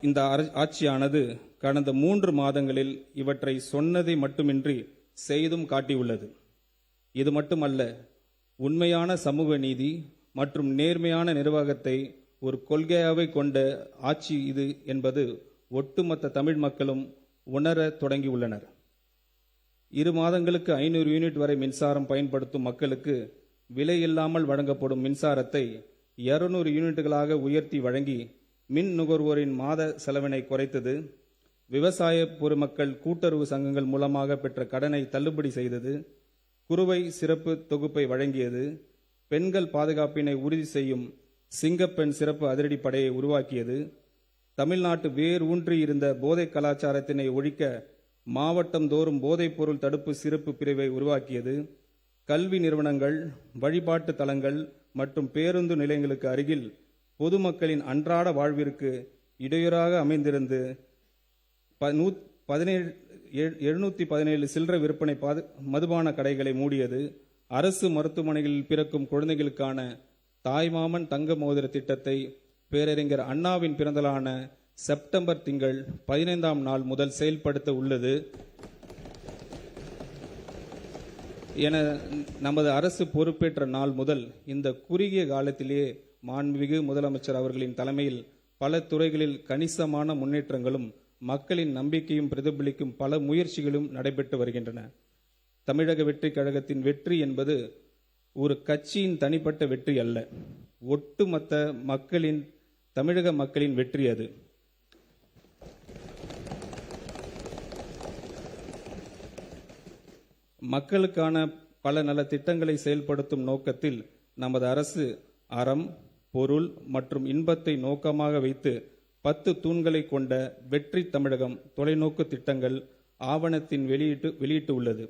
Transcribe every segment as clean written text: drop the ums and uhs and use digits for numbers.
இந்த ஆட்சியானது கடந்த 3 மாதங்களில் இவற்றை சொன்னதை மட்டுமின்றி செய்தும் காட்டியுள்ளது. இது மட்டுமல்ல, உண்மையான சமூக நீதி மற்றும் நேர்மையான நிர்வாகத்தை ஒரு கொள்கையாகவே கொண்ட ஆட்சி இது என்பது ஒட்டுமொத்த தமிழ் மக்களும் உணர தொடங்கியுள்ளனர். 2 மாதங்களுக்கு 500 யூனிட் வரை மின்சாரம் பயன்படுத்தும் மக்களுக்கு விலையில்லாமல் வழங்கப்படும் மின்சாரத்தை 200 யூனிட்டுகளாக உயர்த்தி வழங்கி மின் நுகர்வோரின் மாத செலவினை குறைத்தது. விவசாய பொதுமக்கள் கூட்டுறவு சங்கங்கள் மூலமாக பெற்ற கடனை தள்ளுபடி செய்தது. குறுவை சிறப்பு தொகுப்பை வழங்கியது. பெண்கள் பாதுகாப்பினை உறுதி செய்யும் சிங்கப்பெண் சிறப்பு அதிரடிப்படையை உருவாக்கியது. தமிழ்நாட்டு வேர் ஊன்றி இருந்த போதை கலாச்சாரத்தினை ஒழிக்க மாவட்டம் தோறும் போதைப் பொருள் தடுப்பு சிறப்பு பிரிவை உருவாக்கியது. கல்வி நிறுவனங்கள், வழிபாட்டு தலங்கள் மற்றும் பேருந்து நிலையங்களுக்கு அருகில் பொதுமக்களின் அன்றாட வாழ்விற்கு இடையூறாக அமைந்திருந்து 717 சில்லறை விற்பனை மதுபான கடைகளை மூடியது. அரசு மருத்துவமனைகளில் பிறக்கும் குழந்தைகளுக்கான தாய்மாமன் தங்க மோதிர திட்டத்தை பேரறிஞர் அண்ணாவின் பிறந்தநாளான செப்டம்பர் திங்கள் 15ஆம் நாள் முதல் செயல்படுத்த உள்ளது என நமது அரசு பொறுப்பேற்ற நாள் முதல் இந்த குறுகிய காலத்திலேயே மாண்புமிகு முதலமைச்சர் அவர்களின் தலைமையில் பல துறைகளில் கணிசமான முன்னேற்றங்களும் மக்களின் நம்பிக்கையும் பிரதிபலிக்கும் பல முயற்சிகளும் நடைபெற்று வருகின்றன. தமிழக வெற்றி கழகத்தின் வெற்றி என்பது ஒரு கட்சியின் தனிப்பட்ட வெற்றி அல்ல, ஒட்டுமொத்த தமிழக மக்களின் வெற்றி அது. மக்களுக்கான பல நல திட்டங்களை செயல்படுத்தும் நோக்கத்தில் நமது அரசு அறம், பொருள் மற்றும் இன்பத்தை நோக்கமாக வைத்து 10 தூண்களை கொண்ட வெற்றி தமிழகம் தொலைநோக்கு திட்டங்கள் ஆவணத்தின் வெளியிட்டு உள்ளது.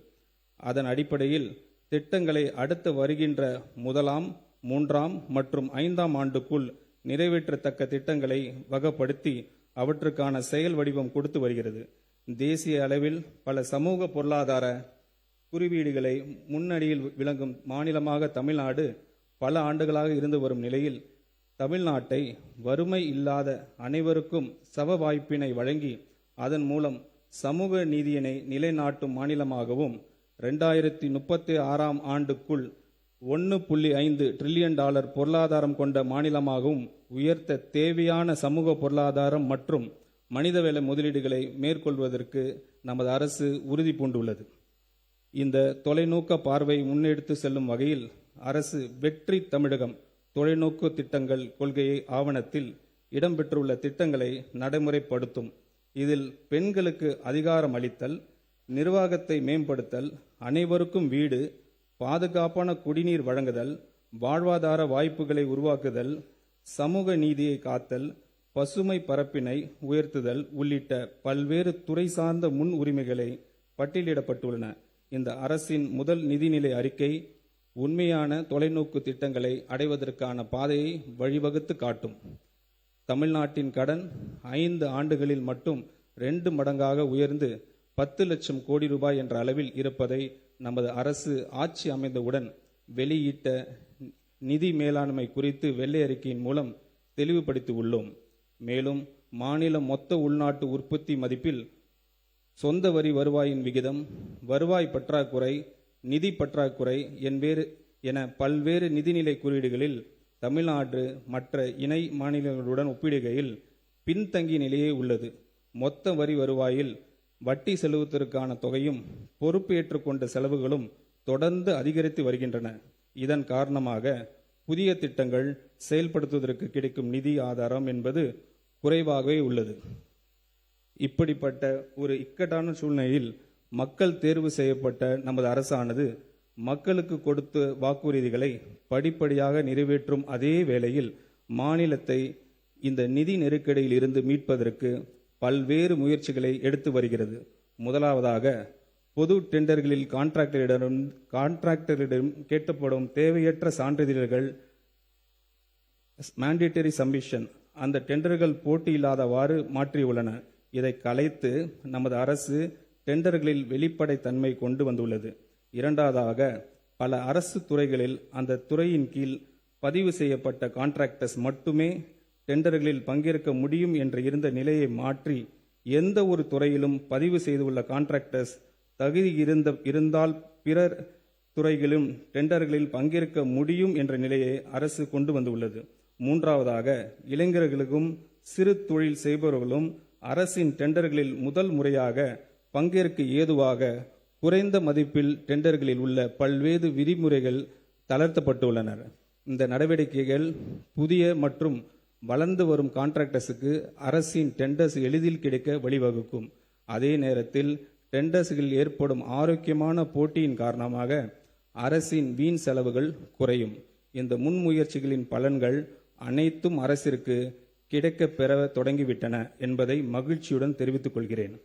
அதன் அடிப்படையில் திட்டங்களை அடுத்து வருகின்ற 1ஆம், 3ஆம் மற்றும் 5ஆம் ஆண்டுக்குள் நிறைவேற்றத்தக்க திட்டங்களை வகைப்படுத்தி அவற்றுக்கான செயல் வடிவம் கொடுத்து வருகிறது. தேசிய அளவில் பல சமூக பொருளாதார குறியீடுகளை முன்னணியில் விளங்கும் மாநிலமாக தமிழ்நாடு பல ஆண்டுகளாக இருந்து வரும் நிலையில் தமிழ்நாட்டை வறுமை இல்லாத அனைவருக்கும் சம வாய்ப்பினை வழங்கி அதன் மூலம் சமூக நீதியினை நிலைநாட்டும் மாநிலமாகவும் 2036ஆம் ஆண்டுக்குள் $1.5 டிரில்லியன் பொருளாதாரம் கொண்ட மாநிலமாகவும் உயர்த்த தேவையான சமூக பொருளாதாரம் மற்றும் மனிதவள முதலீடுகளை மேற்கொள்வதற்கு நமது அரசு உறுதி பூண்டுள்ளது. இந்த தொலைநோக்க பார்வை முன்னெடுத்து செல்லும் வகையில் அரசு வெற்றி தமிழகம் தொலைநோக்கு திட்டங்கள் கொள்கையை ஆவணத்தில் இடம்பெற்றுள்ள திட்டங்களை நடைமுறைப்படுத்தும். இதில் பெண்களுக்கு அதிகாரம் அளித்தல், நிர்வாகத்தை மேம்படுத்தல், அனைவருக்கும் வீடு, பாதுகாப்பான குடிநீர் வழங்குதல், வாழ்வாதார வாய்ப்புகளை உருவாக்குதல், சமூக நீதியை காத்தல், பசுமை பரப்பினை உயர்த்துதல் உள்ளிட்ட பல்வேறு துறை சார்ந்த முன் உரிமைகளை பட்டியலிடப்பட்டுள்ளன. இந்த அரசின் முதல் நிதிநிலை அறிக்கை உண்மையான தொலைநோக்கு திட்டங்களை அடைவதற்கான பாதையை வழிவகுத்து காட்டும். தமிழ்நாட்டின் கடன் 5 ஆண்டுகளில் மட்டும் 2 மடங்காக உயர்ந்து 10 லட்சம் கோடி ரூபாய் என்ற அளவில் இருப்பதை நமது அரசு ஆட்சி அமைந்தவுடன் வெளியிட்ட நிதி மேலாண்மை குறித்து வெள்ளை அறிக்கையின் மூலம் தெளிவுபடுத்தி உள்ளோம். மேலும் மாநில மொத்த உள்நாட்டு உற்பத்தி மதிப்பில் சொந்த வரி வருவாயின் விகிதம், வருவாய் பற்றாக்குறை, நிதி பற்றாக்குறை என பல்வேறு நிதிநிலை குறியீடுகளில் தமிழ்நாடு மற்ற இணை மாநிலங்களுடன் ஒப்பிடுகையில் பின்தங்கிய நிலையே உள்ளது. மொத்த வரி வருவாயில் வட்டி செலுத்துவதற்கான தொகையும் பொறுப்பேற்றுக்கொண்ட செலவுகளும் தொடர்ந்து அதிகரித்து வருகின்றன. இதன் காரணமாக புதிய திட்டங்கள் செயல்படுத்துவதற்கு கிடைக்கும் நிதி ஆதாரம் என்பது குறைவாகவே உள்ளது. இப்படிப்பட்ட ஒரு இக்கட்டான சூழ்நிலையில் மக்கள் தேர்வு செய்யப்பட்ட நமது அரசானது மக்களுக்கு கொடுத்த வாக்குறுதிகளை படிப்படியாக நிறைவேற்றும் அதே வேளையில் மாநிலத்தை இந்த நிதி நெருக்கடியில் இருந்து மீட்பதற்கு பல்வேறு முயற்சிகளை எடுத்து வருகிறது. முதலாவதாக பொது டெண்டர்களில் கான்ட்ராக்டரிடம் கேட்கப்படும் தேவையற்ற சான்றிதழ்கள் மேண்டேட்டரி சப்மிஷன் அந்த டெண்டர்கள் போட்டியில்லாதவாறு மாற்றியுள்ளன. இதை கலைத்து நமது அரசு டெண்டர்களில் வெளிப்படைத்தன்மை கொண்டு வந்துள்ளது. இரண்டாவதாக பல அரசு துறைகளில் அந்த துறையின் கீழ் பதிவு செய்யப்பட்ட கான்ட்ராக்டர்ஸ் மட்டுமே டெண்டர்களில் பங்கேற்க முடியும் என்று இருந்த நிலையை மாற்றி எந்த ஒரு துறையிலும் பதிவு செய்துள்ள கான்ட்ராக்டர்ஸ் தகுதி இருந்தால் பிறர் துறைகளிலும் டெண்டர்களில் பங்கேற்க முடியும் என்ற நிலையை அரசு கொண்டு வந்துள்ளது. மூன்றாவதாக, இளைஞர்களுக்கும் சிறு தொழில் செய்பவர்களும் அரசின் டெண்டர்களில் முதல் முறையாக பங்கேற்க ஏதுவாக குறைந்த மதிப்பில் டெண்டர்களில் உள்ள பல்வேறு விதிமுறைகள் தளர்த்தப்பட்டுள்ளன. இந்த நடவடிக்கைகள் புதிய மற்றும் வளர்ந்து வரும் கான்ட்ராக்டர்ஸுக்கு அரசின் டெண்டர்ஸ் எளிதில் கிடைக்க வழிவகுக்கும். அதே நேரத்தில் டெண்டர்ஸ்களில் ஏற்படும் ஆரோக்கியமான போட்டியின் காரணமாக அரசின் வீண் செலவுகள் குறையும். இந்த முன்முயற்சிகளின் பலன்கள் அனைத்தும் அரசிற்கு கிடைக்கப் பெற தொடங்கிவிட்டன என்பதை மகிழ்ச்சியுடன் தெரிவித்துக் கொள்கிறேன்.